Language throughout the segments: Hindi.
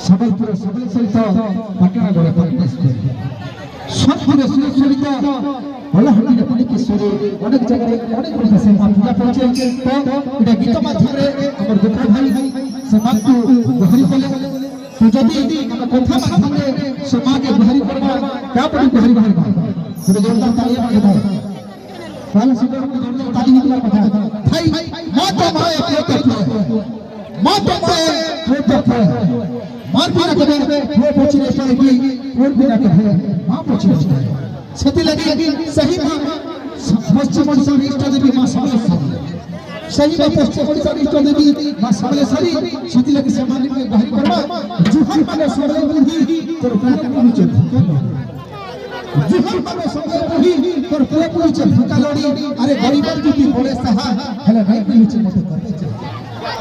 सबलपुर सबल सहित पाटणगढ़ कॉन्टेस्ट सबपुर सुरक्षित हलहटी पुणी किशोरी अनेक जगह अनेक गुड़ी से पूजा पहुंचे तो एटा गीत माध्यम रे हमर दुख भाई समाज को गहरी कले तो जदी हम कथा माध्यम रे समाज के गहरी करबा का पड़ी गहरी गहरी तो जोरदार तालियां बजाओ वाला सुपर जोरदार ताली निकला कथा भाई माता माए माँ तो माए मार बिना कदे वो पूछने से कि और बिना कदे मां पूछने से सती लगी सही मां पश्चिम ओडिशा इष्ट देवी मां सबलेश्वरी सही में पश्चिम ओडिशा इष्ट देवी मां सबलेश्वरी सती लगी समाज में गहरी करबा जुहर माने सबले बुढ़ी तोर पूरा पूरी जुहर माने सबले बुढ़ी तोर पूरा पूरी भूका लड़ी अरे गरीब की बड़े सहा हला नहीं पूछे मत करते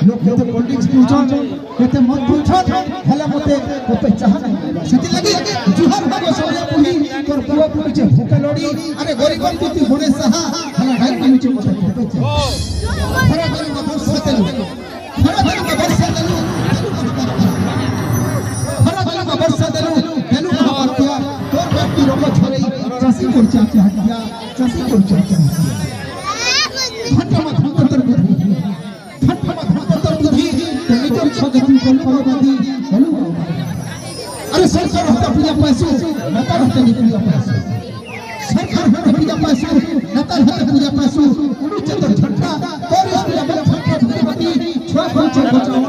लोग केते कोल्ड ड्रिंक्स पिउछन केते मत पिउछन हला मते चाह नहीं सती लगी जुहर भागो सोया पुही तोर पुआ पुछे भूका लड़ी अरे गरीब की बड़े सहा हला नहीं पिउछे मते खरा गरीब वर्षा देलु खरा गरीब वर्षा देलु खरा गरीब वर्षा देलु देलु महात्या तोर व्यक्ति रोग छोरे चासी को चाचा हटिया चासी को चाचा घंटा मत अंतर बुद्धि अरे सरकार होता पूजा पैसे नेता होता नहीं पूजा पैसे सरकार होता पूजा पैसे नेता होता पूजा पैसे उन्हें चंद्र झंडा और इस पूजा में झंडा झंडा बनी छुआ पंचर बचाओ